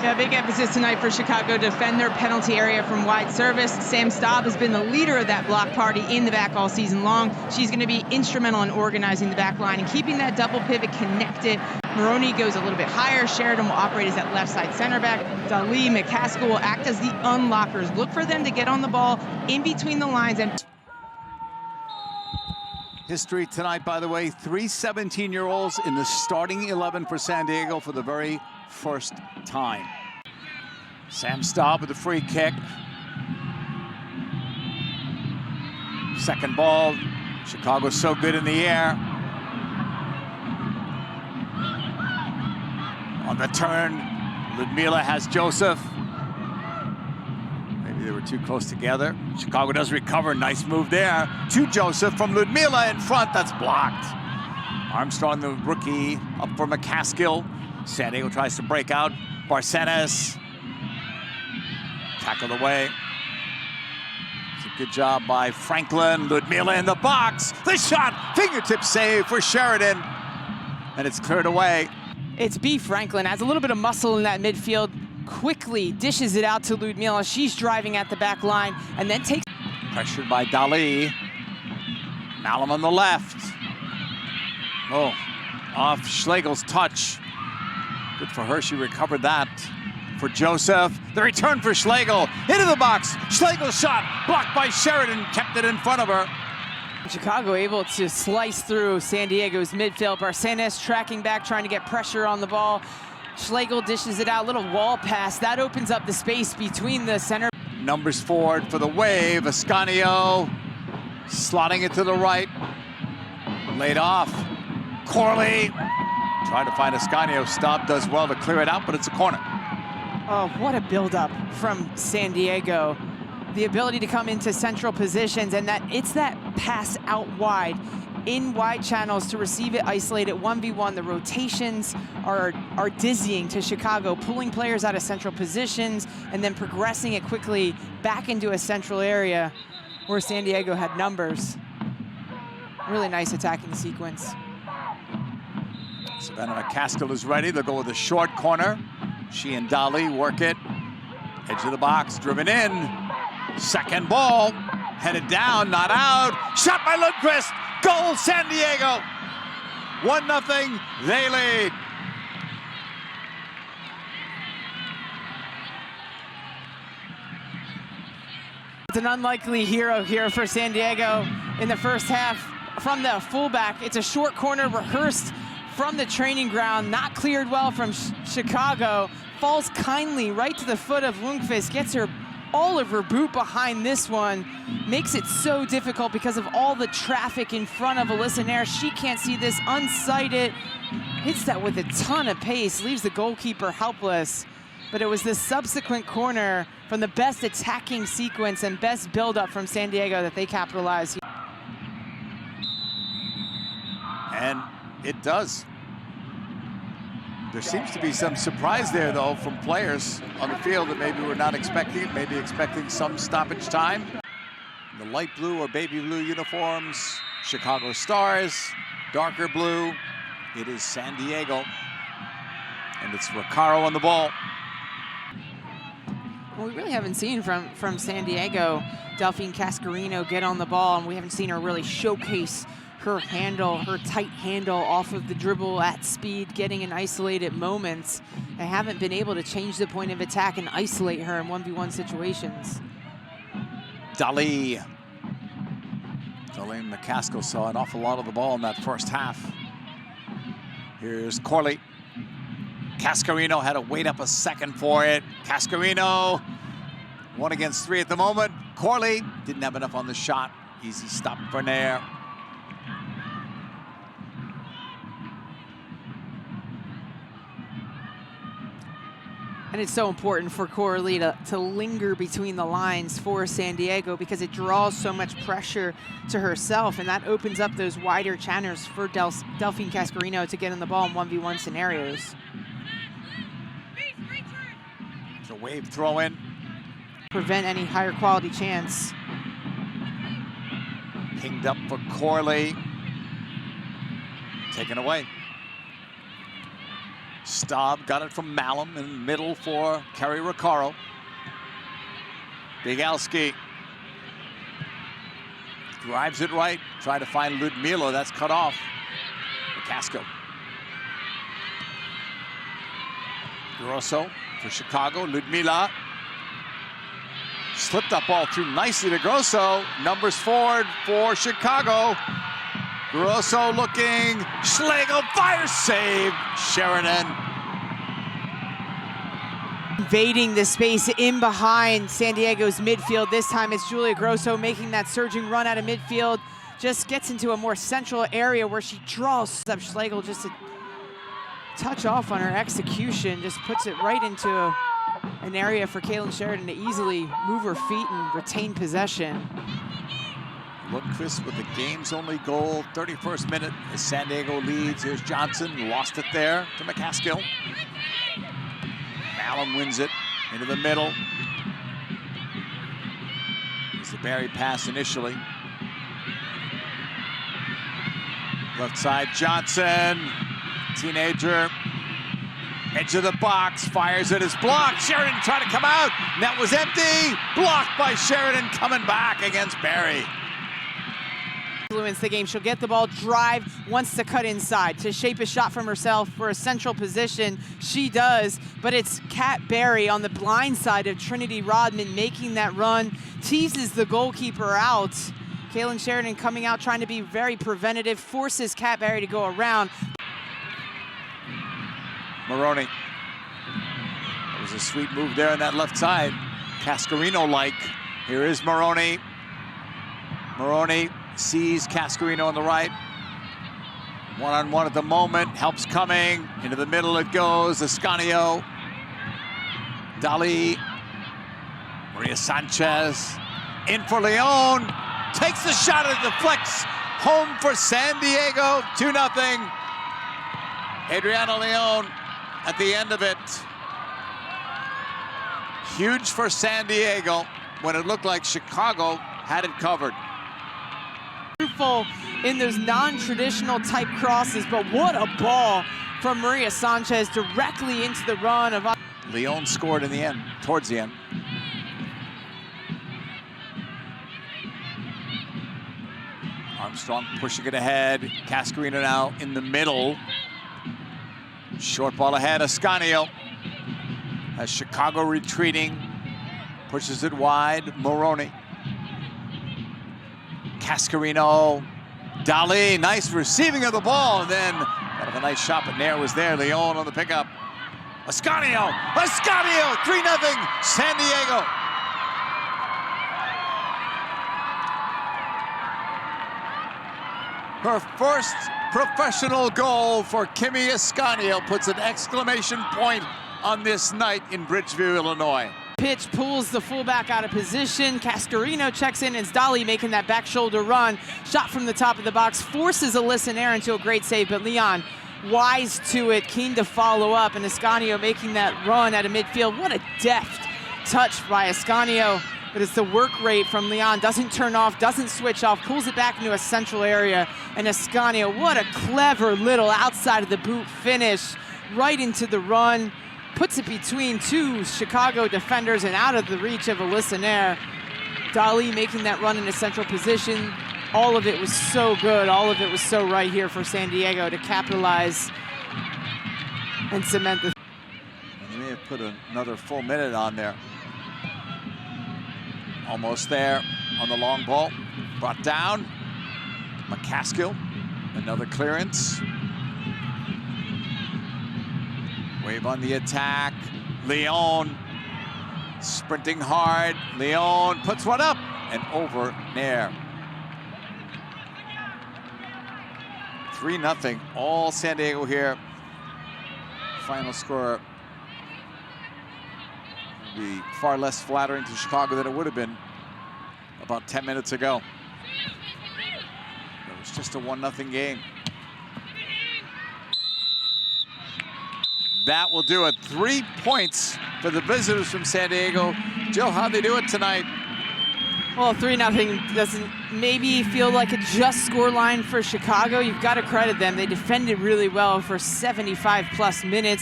Yeah, big emphasis tonight for Chicago to defend their penalty area from wide service. Sam Staub has been the leader of that block party in the back all season long. She's going to be instrumental in organizing the back line and keeping that double pivot connected. Maroney goes a little bit higher. Sheridan will operate as that left side center back. Dali, McCaskill will act as the unlockers. Look for them to get on the ball in between the lines. And history tonight, by the way, 3 17-year-olds in the starting 11 for San Diego for the very first time. Sam Staub with the free kick. Second ball. Chicago's so good in the air. On the turn, Ludmila has Joseph. Maybe they were too close together. Chicago does recover. Nice move there to Joseph from Ludmila in front. That's blocked. Armstrong, the rookie, up for McCaskill. San Diego tries to break out. Barcenas. Tackled away. It's a good job by Franklin. Ludmila in the box. The shot. Fingertip save for Sheridan. And it's cleared away. It's B. Franklin. Has a little bit of muscle in that midfield. Quickly dishes it out to Ludmila. She's driving at the back line and then takes. Pressured by Dali. Malum on the left. Oh, off Schlegel's touch. Good for her, she recovered that. For Joseph, the return for Schlegel, into the box. Schlegel's shot, blocked by Sheridan, kept it in front of her. Chicago able to slice through San Diego's midfield. Barcenas tracking back, trying to get pressure on the ball. Schlegel dishes it out, little wall pass. That opens up the space between the center. Numbers forward for the Wave. Ascanio slotting it to the right. Laid off. Corley trying to find Ascanio. Staub does well to clear it out, but it's a corner. Oh, what a buildup from San Diego. The ability to come into central positions, and that it's that pass out wide in wide channels to receive it isolated 1v1. The rotations are dizzying to Chicago, pulling players out of central positions and then progressing it quickly back into a central area where San Diego had numbers. Really nice attacking sequence. Savannah McCaskill is ready. They'll go with a short corner. She and Dali work it. Edge of the box, driven in. Second ball, headed down, not out. Shot by Lundkvist. Goal, San Diego. 1-0, they lead. It's an unlikely hero here for San Diego in the first half. From the fullback, it's a short corner rehearsed from the training ground, not cleared well from Chicago. Falls kindly right to the foot of Lundkvist, gets her all of her boot behind this one. Makes it so difficult because of all the traffic in front of Alyssa Nair. She can't see this, unsighted. Hits that with a ton of pace, leaves the goalkeeper helpless. But it was the subsequent corner from the best attacking sequence and best buildup from San Diego that they capitalized. And it does. There seems to be some surprise there, though, from players on the field that maybe we're not expecting, maybe expecting some stoppage time. The light blue or baby blue uniforms, Chicago Stars, darker blue. It is San Diego, and it's Recaro on the ball. Well, we really haven't seen from San Diego Delphine Cascarino get on the ball, and we haven't seen her really showcase her handle, her tight handle off of the dribble at speed, getting in isolated moments. They haven't been able to change the point of attack and isolate her in 1v1 situations. Dali and McCaskill saw an awful lot of the ball in that first half. Here's Corley. Cascarino had to wait up a second for it. Cascarino, 1 against 3 at the moment. Corley didn't have enough on the shot. Easy stop for Nair. And it's so important for Corley to linger between the lines for San Diego because it draws so much pressure to herself, and that opens up those wider channels for Delphine Cascarino to get in the ball in 1v1 scenarios. It's a Wave throw in. Prevent any higher quality chance. Pinged up for Corley. Taken away. Staub got it from Malum in the middle for Kerry Recaro. Bigalski drives it right, trying to find Ludmila. That's cut off. McCaskill. Grosso for Chicago. Ludmila slipped that ball through nicely to Grosso. Numbers forward for Chicago. Grosso looking. Schlegel fire save. Sheridan. Invading the space in behind San Diego's midfield. This time it's Julia Grosso making that surging run out of midfield. Just gets into a more central area where she draws up Schlegel just to touch off on her execution. Just puts it right into an area for Kaylin Sheridan to easily move her feet and retain possession. Lundkvist with the game's only goal, 31st minute as San Diego leads. Here's Johnson, lost it there to McCaskill. Malum wins it into the middle. It's the Barry pass initially. Left side, Johnson, teenager, edge of the box, fires it, is blocked. Sheridan trying to come out, net was empty, blocked by Sheridan, coming back against Barry. Influence the game. She'll get the ball, drive, wants to cut inside to shape a shot from herself for a central position. She does, but it's Kat Barry on the blind side of Trinity Rodman making that run, teases the goalkeeper out. Kaylin Sheridan coming out trying to be very preventative, forces Kat Barry to go around. Maroney. That was a sweet move there on that left side. Cascarino-like. Here is Maroney. Maroney sees Cascarino on the right. One-on-one at the moment. Help's coming. Into the middle it goes. Ascanio. Dali. Maria Sanchez. In for Leon. Takes the shot and deflects. Home for San Diego. 2-0. Adriana Leon at the end of it. Huge for San Diego when it looked like Chicago had it covered. In those non-traditional type crosses, but what a ball from Maria Sanchez directly into the run of... Leon scored in the end, towards the end. Armstrong pushing it ahead. Cascarino now in the middle. Short ball ahead, Ascanio. As Chicago retreating, pushes it wide, Maroney. Cascarino, Dali, nice receiving of the ball, and then kind of a nice shot, but Nair was there. Leon on the pickup. Ascanio, 3-0, San Diego. Her first professional goal for Kimmi Ascanio puts an exclamation point on this night in Bridgeview, Illinois. Pitch pulls the fullback out of position. Cascarino checks in. It's Dali making that back shoulder run. Shot from the top of the box. Forces Alyssa Nair into a great save, but Leon wise to it, keen to follow up. And Ascanio making that run out of midfield. What a deft touch by Ascanio. But it's the work rate from Leon. Doesn't turn off, doesn't switch off, pulls it back into a central area. And Ascanio, what a clever little outside of the boot finish. Right into the run. Puts it between two Chicago defenders and out of the reach of Alyssa Nair. Dali making that run in a central position. All of it was so good. All of it was so right here for San Diego to capitalize and cement the... They may have put another full minute on there. Almost there on the long ball. Brought down. McCaskill. Another clearance. Wave on the attack. Leon sprinting hard. Leon puts one up and over Nair. 3-0, all San Diego here. Final score will be far less flattering to Chicago than it would have been about 10 minutes ago. It was just a 1-0 game. That will do it. 3 points for the visitors from San Diego. Jill, how'd they do it tonight? Well, 3-0 doesn't maybe feel like a just scoreline for Chicago. You've got to credit them. They defended really well for 75+ minutes.